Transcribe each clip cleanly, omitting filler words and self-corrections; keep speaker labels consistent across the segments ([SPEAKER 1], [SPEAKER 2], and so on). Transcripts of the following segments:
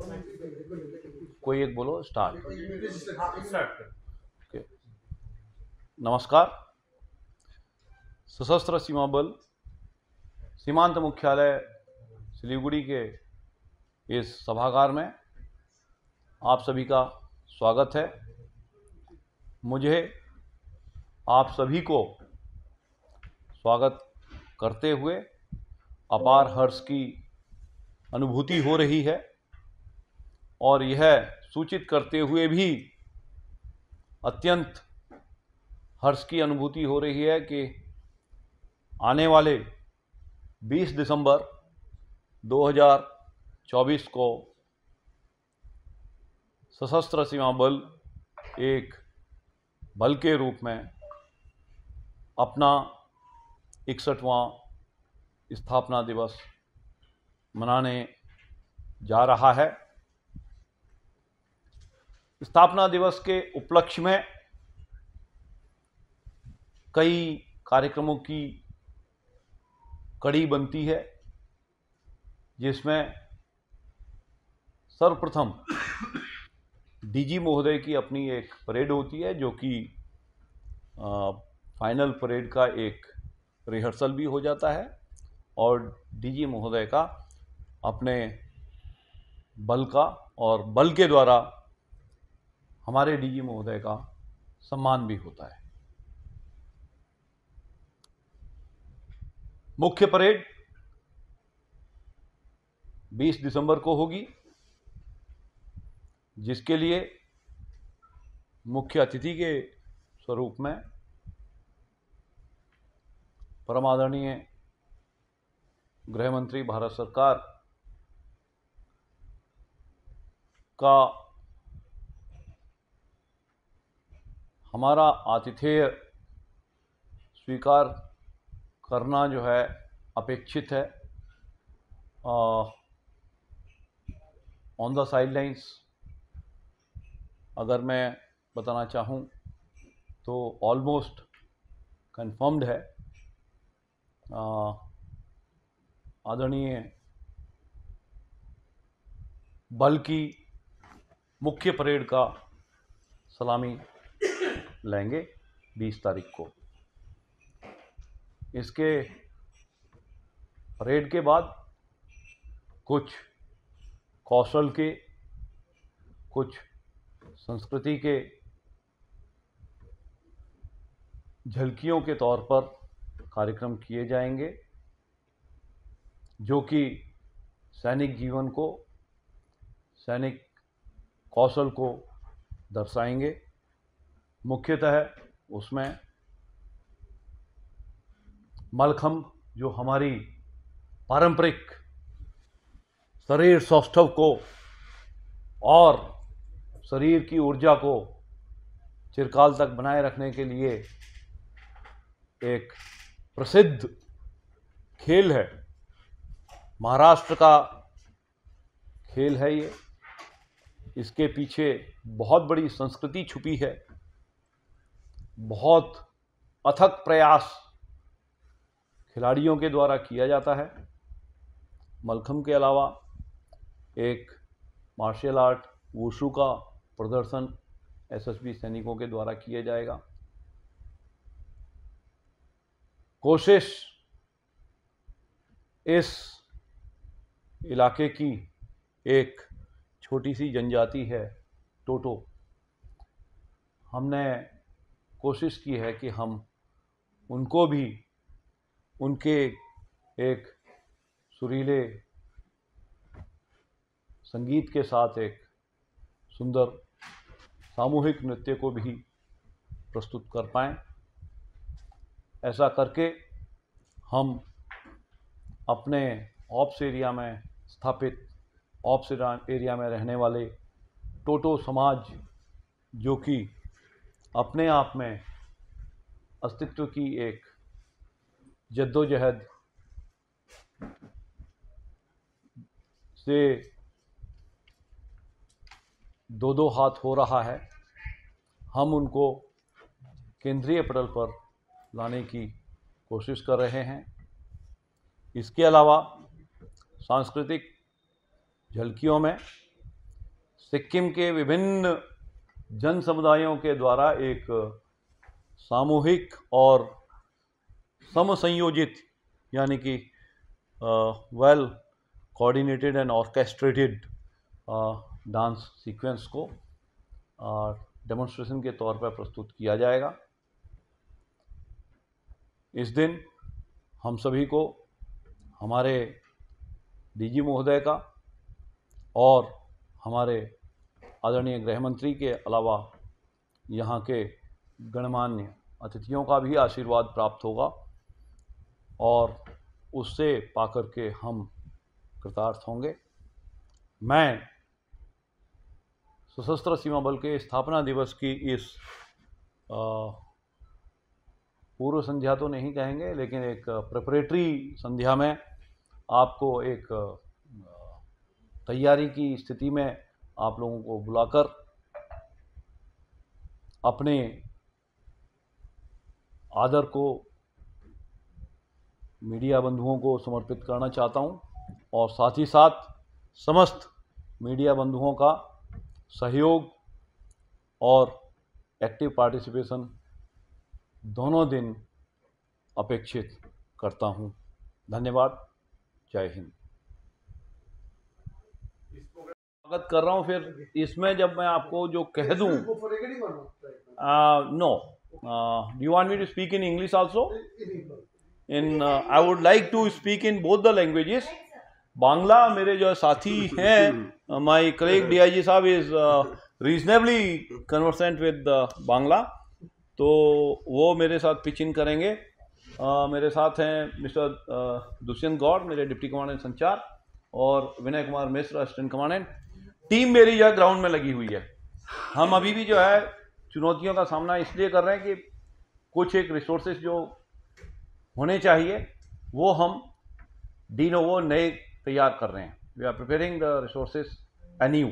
[SPEAKER 1] कोई एक बोलो, स्टार्ट। ओके। नमस्कार। सशस्त्र सीमा बल सीमांत मुख्यालय सिलीगुड़ी के इस सभागार में आप सभी का स्वागत है। मुझे आप सभी को स्वागत करते हुए अपार हर्ष की अनुभूति हो रही है और यह सूचित करते हुए भी अत्यंत हर्ष की अनुभूति हो रही है कि आने वाले 20 दिसंबर 2024 को सशस्त्र सीमा बल एक बल के रूप में अपना 61वां स्थापना दिवस मनाने जा रहा है। स्थापना दिवस के उपलक्ष्य में कई कार्यक्रमों की कड़ी बनती है, जिसमें सर्वप्रथम डीजी महोदय की अपनी एक परेड होती है, जो कि फाइनल परेड का एक रिहर्सल भी हो जाता है और डीजी महोदय का अपने बल का और बल के द्वारा हमारे डीजी महोदय का सम्मान भी होता है। मुख्य परेड 20 दिसंबर को होगी, जिसके लिए मुख्य अतिथि के स्वरूप में परम आदरणीय गृह मंत्री भारत सरकार का हमारा आतिथेय स्वीकार करना जो है अपेक्षित है। ऑन द साइडलाइंस अगर मैं बताना चाहूँ तो ऑलमोस्ट कंफर्म्ड है। आदरणीय बल की मुख्य परेड का सलामी लेंगे 20 तारीख को। इसके परेड के बाद कुछ कौशल के, कुछ संस्कृति के झलकियों के तौर पर कार्यक्रम किए जाएंगे, जो कि सैनिक जीवन को, सैनिक कौशल को दर्शाएंगे। मुख्यतः उसमें मलखंभ, जो हमारी पारंपरिक शरीर सौष्ठव को और शरीर की ऊर्जा को चिरकाल तक बनाए रखने के लिए एक प्रसिद्ध खेल है, महाराष्ट्र का खेल है ये। इसके पीछे बहुत बड़ी संस्कृति छुपी है, बहुत अथक प्रयास खिलाड़ियों के द्वारा किया जाता है। मलखंभ के अलावा एक मार्शल आर्ट वुशु का प्रदर्शन एसएसबी सैनिकों के द्वारा किया जाएगा। कोशिश इस इलाके की एक छोटी सी जनजाति है टोटो। हमने कोशिश की है कि हम उनको भी उनके एक सुरीले संगीत के साथ एक सुंदर सामूहिक नृत्य को भी प्रस्तुत कर पाएँ। ऐसा करके हम अपने ऑप्स एरिया में स्थापित, ऑप्स एरिया में रहने वाले टोटो समाज, जो कि अपने आप में अस्तित्व की एक जद्दोजहद से दो हाथ हो रहा है, हम उनको केंद्रीय पटल पर लाने की कोशिश कर रहे हैं। इसके अलावा सांस्कृतिक झलकियों में सिक्किम के विभिन्न जन समुदायों के द्वारा एक सामूहिक और समसंयोजित यानी कि well coordinated and orchestrated dance sequence को डेमोन्स्ट्रेशन के तौर पर प्रस्तुत किया जाएगा। इस दिन हम सभी को हमारे डीजी महोदय का और हमारे आदरणीय गृह मंत्री के अलावा यहाँ के गणमान्य अतिथियों का भी आशीर्वाद प्राप्त होगा और उससे पाकर के हम कृतार्थ होंगे। मैं सशस्त्र सीमा बल के स्थापना दिवस की इस पूर्व संध्या तो नहीं कहेंगे, लेकिन एक प्रिपरेटरी संध्या में आपको एक तैयारी की स्थिति में आप लोगों को बुलाकर अपने आदर को मीडिया बंधुओं को समर्पित करना चाहता हूं और साथ ही साथ समस्त मीडिया बंधुओं का सहयोग और एक्टिव पार्टिसिपेशन दोनों दिन अपेक्षित करता हूं। धन्यवाद। जय हिंद। स्वागत कर रहा हूं। फिर इसमें जब मैं आपको जो कह दूं, no, do you want me to speak in English also? In I would like to speak in both the languages. Bangla मेरे जो साथी हैं, माय कलीग डीआईजी साहब is reasonably conversant with Bangla, तो वो मेरे साथ पिच इन करेंगे। मेरे साथ हैं मिस्टर दुष्यंत गौड़, मेरे डिप्टी कमांडेंट संचार, और Vinay Kumar Mishra, assistant commandant. Team मेरी जो है ग्राउंड में लगी हुई है। हम अभी भी जो है चुनौतियों का सामना इसलिए कर रहे हैं कि कुछ एक रिसोर्सेज जो होने चाहिए वो हम वो नए तैयार कर रहे हैं। We are preparing the resources anew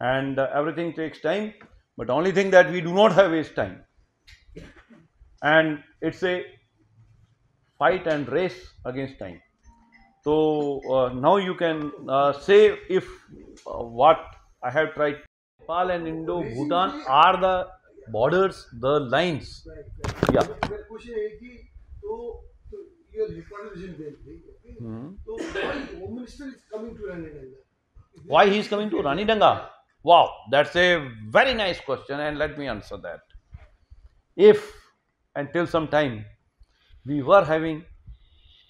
[SPEAKER 1] and everything takes time, but only thing that we do not have waste time, and it's a fight and race against time. So now you can say if what I have tried. Nepal and Indo-Bhutan are the borders, the lines. Yeah.
[SPEAKER 2] मेरा question है कि तो ये record vision देंगे, तो why Home Minister is coming to Ranidanga?
[SPEAKER 1] Why he is coming to Ranidanga? Wow, that's a very nice question, and let me answer that. If until some time we were having,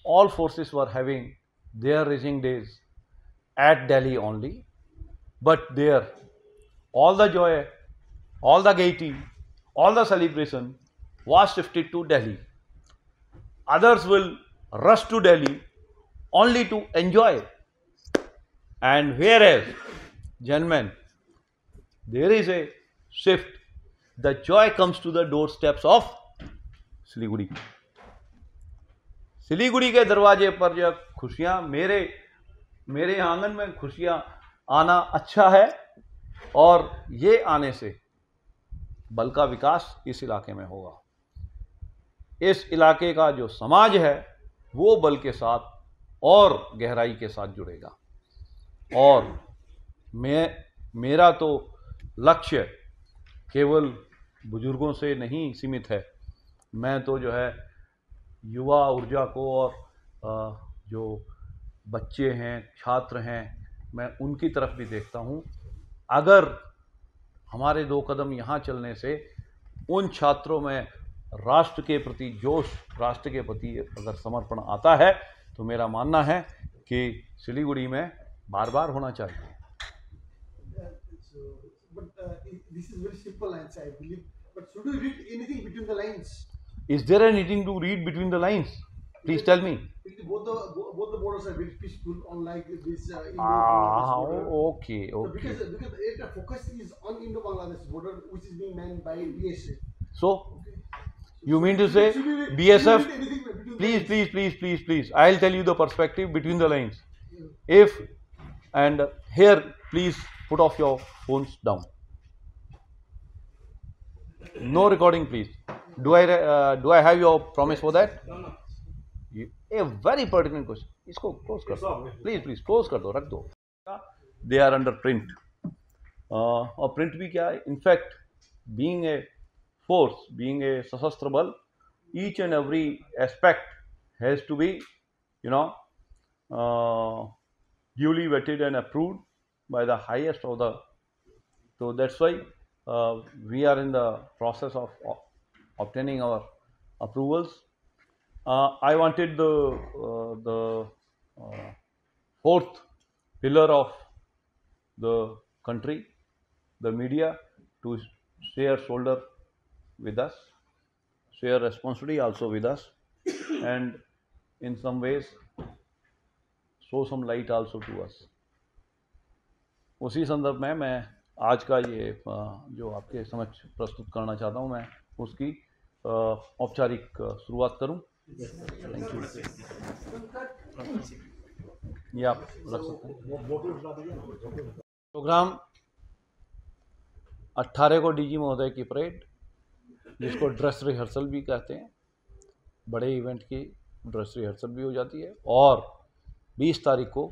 [SPEAKER 1] all forces were having their racing days at Delhi only, but there all the joy, all the gaiety, all the celebration was shifted to Delhi. Others will rush to Delhi only to enjoy. And whereas, gentlemen, there is a shift, the joy comes to the doorsteps of Siliguri. Siliguri के दरवाजे पर जो खुशियां, मेरे आंगन में खुशियां आना अच्छा है, और ये आने से बल का विकास इस इलाके में होगा। इस इलाके का जो समाज है वो बल के साथ और गहराई के साथ जुड़ेगा। और मेरा तो लक्ष्य केवल बुजुर्गों से नहीं सीमित है। मैं तो जो है युवा ऊर्जा को और जो बच्चे हैं, छात्र हैं, मैं उनकी तरफ भी देखता हूँ। अगर हमारे 2 कदम यहाँ चलने से उन छात्रों में राष्ट्र के प्रति जोश, राष्ट्र के प्रति अगर समर्पण आता है, तो मेरा मानना है कि सिलीगुड़ी में बार बार होना चाहिए।
[SPEAKER 2] This is very simple answer, I believe. But should we read anything between the lines?
[SPEAKER 1] Is there anything to read between the lines? Please tell me.
[SPEAKER 2] Both the borders are very peaceful, unlike this
[SPEAKER 1] Indo-Bangladesh border. Okay.
[SPEAKER 2] So because the focus is on Indo-Bangladesh border, which is being manned by BSF.
[SPEAKER 1] So,
[SPEAKER 2] Okay.
[SPEAKER 1] you mean to say BSF? Please. I'll tell you the perspective between the lines. If and here, please put off your phones down. No recording, please. Do I have your promise for that?
[SPEAKER 2] No.
[SPEAKER 1] A very pertinent question. इसको close कर दो. Please close कर दो, रख दो. They are under print. और print भी क्या है, in fact being a force, being a सशस्त्र बल, each and every aspect has to be duly vetted and approved by the highest of the. So that's why we are in the process of obtaining our approvals. I wanted the fourth pillar of the country, the media, to share shoulder with us, share responsibility also with us, and in some ways show some light also to us. उसी संदर्भ में मैं आज का ये जो आपके समक्ष प्रस्तुत करना चाहता हूँ, मैं उसकी औपचारिक शुरुआत करूँ। Thank you. ये आप रख सकते हैं। प्रोग्राम 18 को डीजी महोदय की परेड, जिसको ड्रेस रिहर्सल भी कहते हैं, बड़े इवेंट की ड्रेस रिहर्सल भी हो जाती है, और 20 तारीख को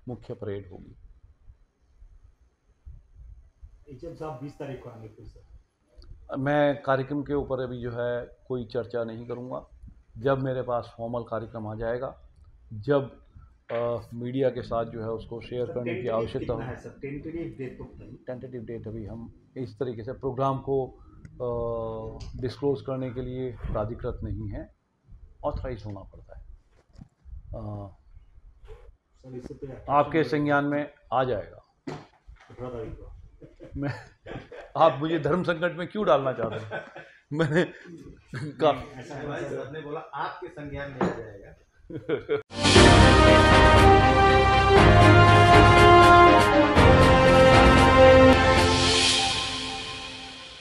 [SPEAKER 1] मुख्य परेड होगी।
[SPEAKER 3] साहब 20 तारीख को आएंगे फिर सर?
[SPEAKER 1] मैं कार्यक्रम के ऊपर अभी जो है कोई चर्चा नहीं करूंगा। जब मेरे पास फॉर्मल कार्यक्रम आ जाएगा, जब मीडिया के साथ जो है उसको शेयर करने की आवश्यकता होगी। टेंटेटिव डेट अभी हम इस तरीके से प्रोग्राम को डिस्क्लोज करने के लिए प्राधिकृत नहीं है, ऑथराइज होना पड़ता है। आपके संज्ञान में आ जाएगा। मैं आप मुझे धर्म संकट में क्यों डालना चाहते हैं? मैंने
[SPEAKER 3] ऐसा बोला आपके संज्ञान में आ जाएगा।